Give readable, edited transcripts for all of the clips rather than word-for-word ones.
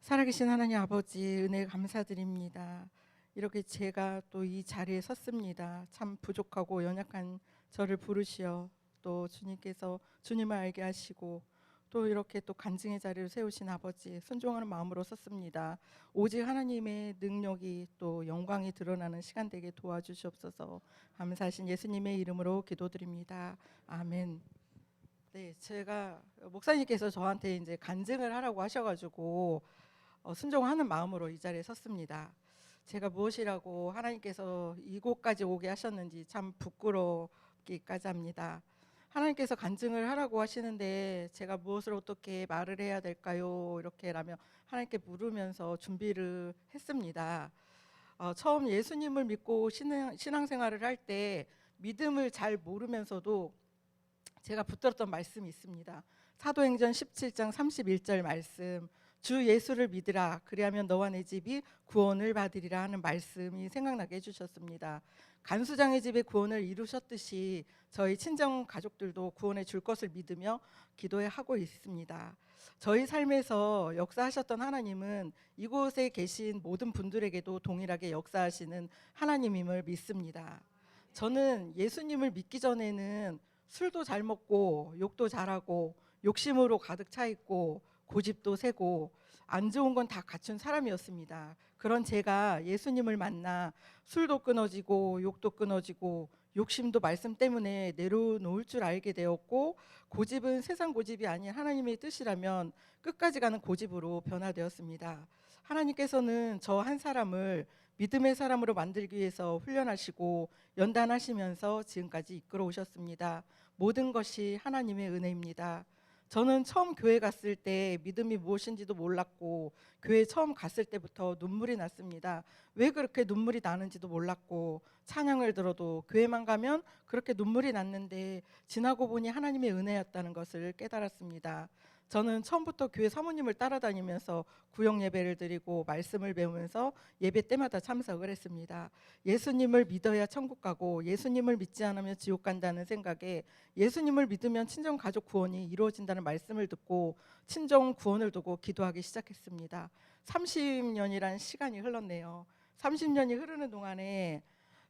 살아계신 하나님 아버지 은혜 감사드립니다. 이렇게 제가 또 이 자리에 섰습니다. 참 부족하고 연약한 저를 부르시어 또 주님께서 주님을 알게 하시고 또 이렇게 또 간증의 자리를 세우신 아버지 순종하는 마음으로 섰습니다. 오직 하나님의 능력이 또 영광이 드러나는 시간 되게 도와주시옵소서. 감사하신 예수님의 이름으로 기도드립니다. 아멘. 네, 제가 목사님께서 저한테 이제 간증을 하라고 하셔가지고 순종하는 마음으로 이 자리에 섰습니다. 제가 무엇이라고 하나님께서 이곳까지 오게 하셨는지 참 부끄럽기까지 합니다. 하나님께서 간증을 하라고 하시는데 제가 무엇을 어떻게 말을 해야 될까요? 이렇게 라며 하나님께 물으면서 준비를 했습니다. 처음 예수님을 믿고 신앙생활을 할 때 믿음을 잘 모르면서도 제가 붙들었던 말씀이 있습니다. 사도행전 17장 31절 말씀, 주 예수를 믿으라 그리하면 너와 내 집이 구원을 받으리라 하는 말씀이 생각나게 해주셨습니다. 간수장의 집에 구원을 이루셨듯이 저희 친정 가족들도 구원해 줄 것을 믿으며 기도하고 있습니다. 저희 삶에서 역사하셨던 하나님은 이곳에 계신 모든 분들에게도 동일하게 역사하시는 하나님임을 믿습니다. 저는 예수님을 믿기 전에는 술도 잘 먹고 욕도 잘하고 욕심으로 가득 차 있고 고집도 세고 안 좋은 건 다 갖춘 사람이었습니다. 그런 제가 예수님을 만나 술도 끊어지고 욕도 끊어지고 욕심도 말씀 때문에 내려놓을 줄 알게 되었고, 고집은 세상 고집이 아닌 하나님의 뜻이라면 끝까지 가는 고집으로 변화되었습니다. 하나님께서는 저 한 사람을 믿음의 사람으로 만들기 위해서 훈련하시고 연단하시면서 지금까지 이끌어 오셨습니다. 모든 것이 하나님의 은혜입니다. 저는 처음 교회 갔을 때 믿음이 무엇인지도 몰랐고 교회 처음 갔을 때부터 눈물이 났습니다. 왜 그렇게 눈물이 나는지도 몰랐고 찬양을 들어도 교회만 가면 그렇게 눈물이 났는데 지나고 보니 하나님의 은혜였다는 것을 깨달았습니다. 저는 처음부터 교회 사모님을 따라다니면서 구역 예배를 드리고 말씀을 배우면서 예배 때마다 참석을 했습니다. 예수님을 믿어야 천국 가고 예수님을 믿지 않으면 지옥 간다는 생각에 예수님을 믿으면 친정 가족 구원이 이루어진다는 말씀을 듣고 친정 구원을 두고 기도하기 시작했습니다. 30년이란 시간이 흘렀네요. 30년이 흐르는 동안에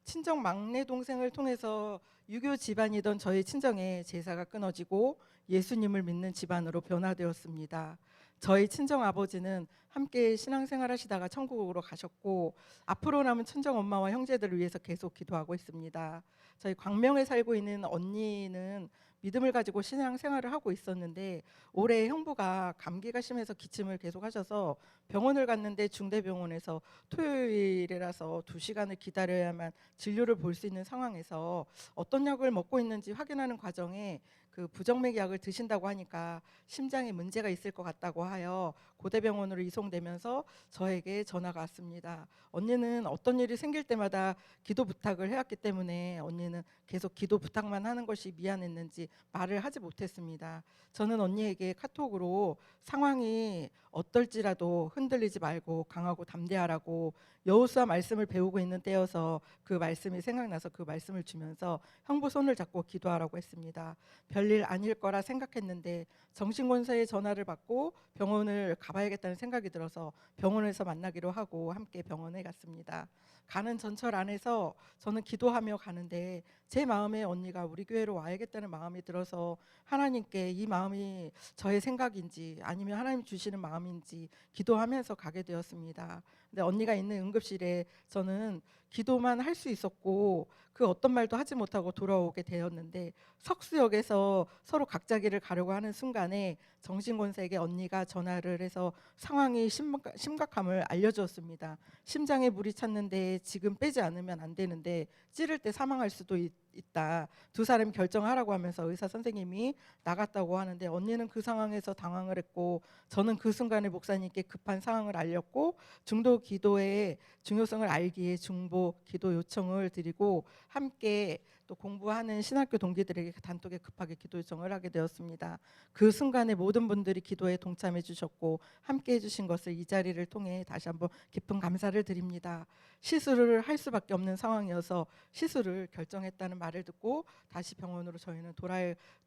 친정 막내 동생을 통해서 유교 집안이던 저희 친정의 제사가 끊어지고 예수님을 믿는 집안으로 변화되었습니다. 저희 친정 아버지는 함께 신앙생활 하시다가 천국으로 가셨고 앞으로 남은 친정 엄마와 형제들을 위해서 계속 기도하고 있습니다. 저희 광명에 살고 있는 언니는 믿음을 가지고 신앙생활을 하고 있었는데 올해 형부가 감기가 심해서 기침을 계속 하셔서 병원을 갔는데 중대병원에서 토요일이라서 2시간을 기다려야만 진료를 볼 수 있는 상황에서 어떤 약을 먹고 있는지 확인하는 과정에 그 부정맥 약을 드신다고 하니까 심장에 문제가 있을 것 같다고 하여 고대병원으로 이송되면서 저에게 전화가 왔습니다. 언니는 어떤 일이 생길 때마다 기도 부탁을 해왔기 때문에 언니는 계속 기도 부탁만 하는 것이 미안했는지 말을 하지 못했습니다. 저는 언니에게 카톡으로 상황이 어떨지라도 흔들리지 말고 강하고 담대하라고 여호수아 말씀을 배우고 있는 때여서 그 말씀이 생각나서 그 말씀을 주면서 형부 손을 잡고 기도하라고 했습니다. 별일 아닐 거라 생각했는데 정신건사의 전화를 받고 병원을 가봐야겠다는 생각이 들어서 병원에서 만나기로 하고 함께 병원에 갔습니다. 가는 전철 안에서 저는 기도하며 가는데 제 마음에 언니가 우리 교회로 와야겠다는 마음이 들어서 하나님께 이 마음이 저의 생각인지 아니면 하나님 주시는 마음인지 기도하면서 가게 되었습니다. 근데 언니가 있는 응급실에 저는 기도만 할 수 있었고 그 어떤 말도 하지 못하고 돌아오게 되었는데 석수역에서 서로 각자 길을 가려고 하는 순간에 정신권사에게 언니가 전화를 해서 상황이 심각함을 알려주었습니다. 심장에 물이 찼는데 지금 빼지 않으면 안 되는데 찌를 때 사망할 수도 있다. 두 사람이 결정하라고 하면서 의사 선생님이 나갔다고 하는데 언니는 그 상황에서 당황을 했고 저는 그 순간에 목사님께 급한 상황을 알렸고 중도 기도의 중요성을 알기에 중보 기도 요청을 드리고 함께 또 공부하는 신학교 동기들에게 단톡에 급하게 기도 요청을 하게 되었습니다. 그 순간에 모든 분들이 기도에 동참해 주셨고 함께 해주신 것을 이 자리를 통해 다시 한번 깊은 감사를 드립니다. 시술을 할 수밖에 없는 상황이어서 시술을 결정했다는 말을 듣고 다시 병원으로 저희는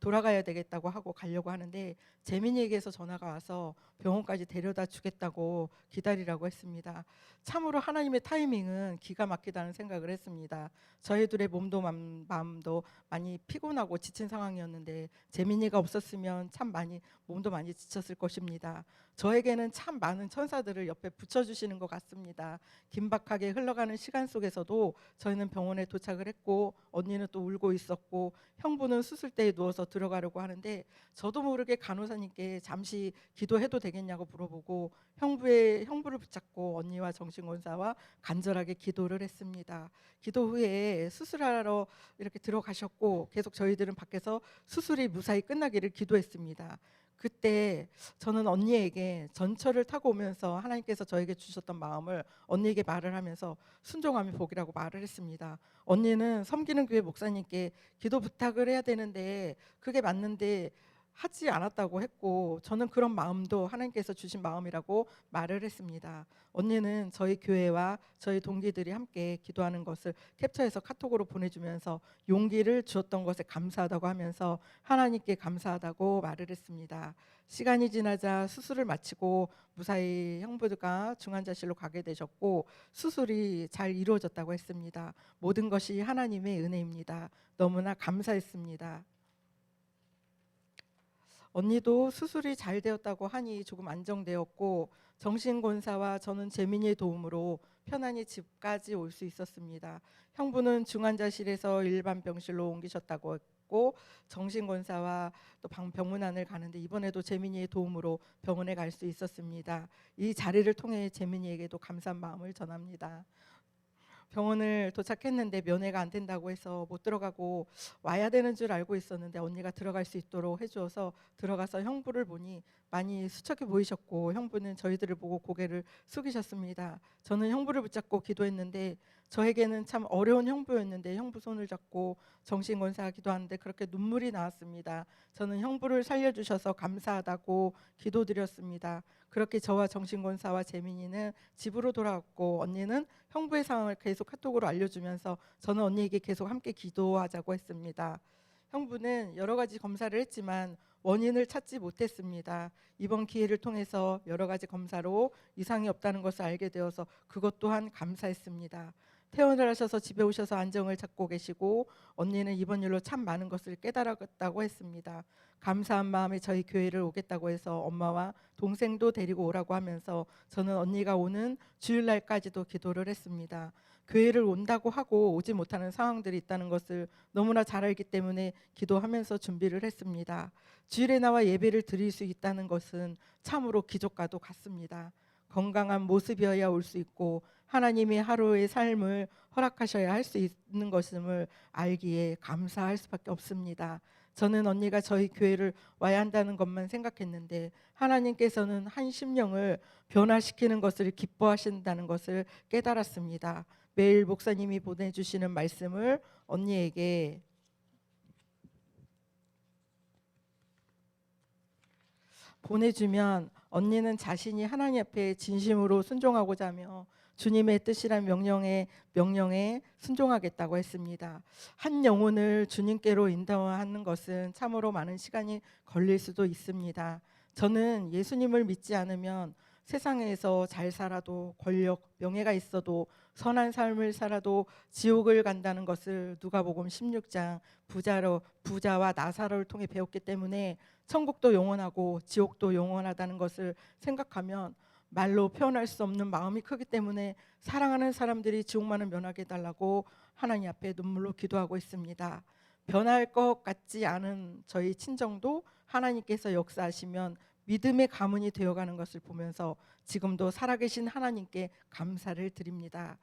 돌아가야 되겠다고 하고 가려고 하는데 재민이에게서 전화가 와서 병원까지 데려다 주겠다고 기다리라고 했습니다. 참으로 하나님의 타이밍은 기가 막히다는 생각을 했습니다. 저희들의 몸도 마음도 많이 피곤하고 지친 상황이었는데 재민이가 없었으면 참 몸도 많이 지쳤을 것입니다. 저에게는 참 많은 천사들을 옆에 붙여주시는 것 같습니다. 긴박하게 흘러가는 시간 속에서도 저희는 병원에 도착을 했고 언니는 또 울고 있었고 형부는 수술대에 누워서 들어가려고 하는데 저도 모르게 간호사님께 잠시 기도해도 되겠냐고 물어보고 형부를 붙잡고 언니와 정신권사와 간절하게 기도를 했습니다. 기도 후에 수술하러 이렇게 들어가셨고 계속 저희들은 밖에서 수술이 무사히 끝나기를 기도했습니다. 그때 저는 언니에게 전철을 타고 오면서 하나님께서 저에게 주셨던 마음을 언니에게 말을 하면서 순종함이 복이라고 말을 했습니다. 언니는 섬기는 교회 목사님께 기도 부탁을 해야 되는데 그게 맞는데 하지 않았다고 했고 저는 그런 마음도 하나님께서 주신 마음이라고 말을 했습니다. 언니는 저희 교회와 저희 동기들이 함께 기도하는 것을 캡처해서 카톡으로 보내주면서 용기를 주었던 것에 감사하다고 하면서 하나님께 감사하다고 말을 했습니다. 시간이 지나자 수술을 마치고 무사히 형부가 중환자실로 가게 되셨고 수술이 잘 이루어졌다고 했습니다. 모든 것이 하나님의 은혜입니다. 너무나 감사했습니다. 언니도 수술이 잘 되었다고 하니 조금 안정되었고 정신권사와 저는 재민이의 도움으로 편안히 집까지 올 수 있었습니다. 형부는 중환자실에서 일반 병실로 옮기셨다고 했고 정신권사와 또 병문안을 가는데 이번에도 재민이의 도움으로 병원에 갈 수 있었습니다. 이 자리를 통해 재민이에게도 감사한 마음을 전합니다. 병원을 도착했는데 면회가 안 된다고 해서 못 들어가고 와야 되는 줄 알고 있었는데 언니가 들어갈 수 있도록 해주어서 들어가서 형부를 보니 많이 수척해 보이셨고 형부는 저희들을 보고 고개를 숙이셨습니다. 저는 형부를 붙잡고 기도했는데 저에게는 참 어려운 형부였는데 형부 손을 잡고 정신권사 기도하는데 그렇게 눈물이 나왔습니다. 저는 형부를 살려주셔서 감사하다고 기도드렸습니다. 그렇게 저와 정신권사와 재민이는 집으로 돌아왔고 언니는 형부의 상황을 계속 카톡으로 알려주면서 저는 언니에게 계속 함께 기도하자고 했습니다. 형부는 여러 가지 검사를 했지만 원인을 찾지 못했습니다. 이번 기회를 통해서 여러 가지 검사로 이상이 없다는 것을 알게 되어서 그것 또한 감사했습니다. 퇴원을 하셔서 집에 오셔서 안정을 찾고 계시고 언니는 이번 일로 참 많은 것을 깨달았다고 했습니다. 감사한 마음에 저희 교회를 오겠다고 해서 엄마와 동생도 데리고 오라고 하면서 저는 언니가 오는 주일날까지도 기도를 했습니다. 교회를 온다고 하고 오지 못하는 상황들이 있다는 것을 너무나 잘 알기 때문에 기도하면서 준비를 했습니다. 주일에 나와 예배를 드릴 수 있다는 것은 참으로 기적과도 같습니다. 건강한 모습이어야 올 수 있고 하나님이 하루의 삶을 허락하셔야 할 수 있는 것임을 알기에 감사할 수밖에 없습니다. 저는 언니가 저희 교회를 와야 한다는 것만 생각했는데 하나님께서는 한 심령을 변화시키는 것을 기뻐하신다는 것을 깨달았습니다. 매일 목사님이 보내주시는 말씀을 언니에게 보내주면 언니는 자신이 하나님 앞에 진심으로 순종하고자 하며 주님의 뜻이란 명령에 순종하겠다고 했습니다. 한 영혼을 주님께로 인도하는 것은 참으로 많은 시간이 걸릴 수도 있습니다. 저는 예수님을 믿지 않으면 세상에서 잘 살아도 권력, 명예가 있어도 선한 삶을 살아도 지옥을 간다는 것을 누가복음 16장 부자와 나사로를 통해 배웠기 때문에 천국도 영원하고 지옥도 영원하다는 것을 생각하면 말로 표현할 수 없는 마음이 크기 때문에 사랑하는 사람들이 지옥만을 면하게 해달라고 하나님 앞에 눈물로 기도하고 있습니다. 변할 것 같지 않은 저희 친정도 하나님께서 역사하시면 믿음의 가문이 되어가는 것을 보면서 지금도 살아계신 하나님께 감사를 드립니다.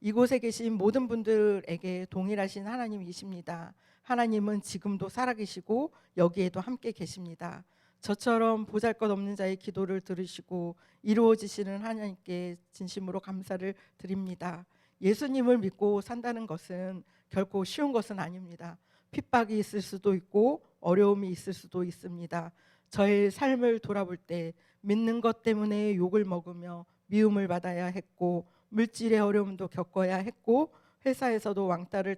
이곳에 계신 모든 분들에게 동일하신 하나님이십니다. 하나님은 지금도 살아계시고 여기에도 함께 계십니다. 저처럼 보잘것없는 자의 기도를 들으시고 이루어지시는 하나님께 진심으로 감사를 드립니다. 예수님을 믿고 산다는 것은 결코 쉬운 것은 아닙니다. 핍박이 있을 수도 있고 어려움이 있을 수도 있습니다. 저의 삶을 돌아볼 때 믿는 것 때문에 욕을 먹으며 미움을 받아야 했고, 물질의 어려움도 겪어야 했고, 회사에서도 왕따를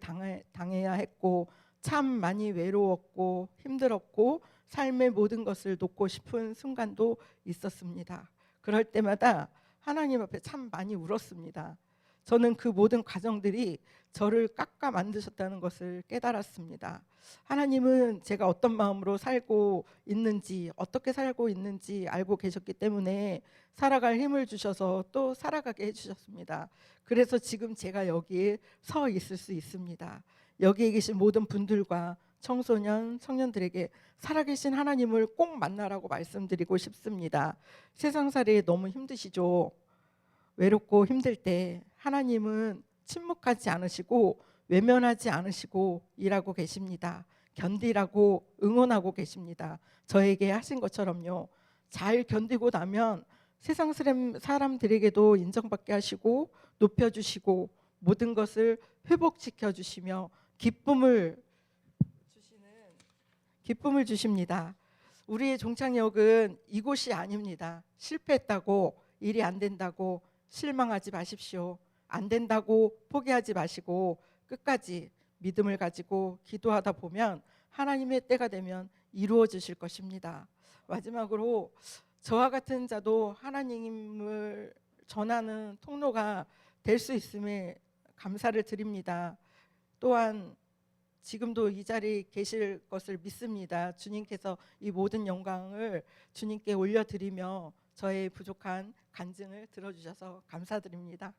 당해야 했고, 참 많이 외로웠고 힘들었고, 삶의 모든 것을 놓고 싶은 순간도 있었습니다. 그럴 때마다 하나님 앞에 참 많이 울었습니다. 저는 그 모든 과정들이 저를 깎아 만드셨다는 것을 깨달았습니다. 하나님은 제가 어떤 마음으로 살고 있는지, 어떻게 살고 있는지 알고 계셨기 때문에 살아갈 힘을 주셔서 또 살아가게 해주셨습니다. 그래서 지금 제가 여기에 서 있을 수 있습니다. 여기에 계신 모든 분들과 청소년, 청년들에게 살아계신 하나님을 꼭 만나라고 말씀드리고 싶습니다. 세상살이 너무 힘드시죠? 외롭고 힘들 때 하나님은 침묵하지 않으시고 외면하지 않으시고 일하고 계십니다. 견디라고 응원하고 계십니다. 저에게 하신 것처럼요. 잘 견디고 나면 세상 사람들에게도 인정받게 하시고 높여주시고 모든 것을 회복시켜 주시며 기쁨을 주십니다. 우리의 종착역은 이곳이 아닙니다. 실패했다고, 일이 안 된다고 실망하지 마십시오. 안 된다고 포기하지 마시고 끝까지 믿음을 가지고 기도하다 보면 하나님의 때가 되면 이루어 주실 것입니다. 마지막으로 저와 같은 자도 하나님을 전하는 통로가 될 수 있음에 감사를 드립니다. 또한 지금도 이 자리에 계실 것을 믿습니다. 주님께서 이 모든 영광을 주님께 올려드리며 저의 부족한 간증을 들어주셔서 감사드립니다.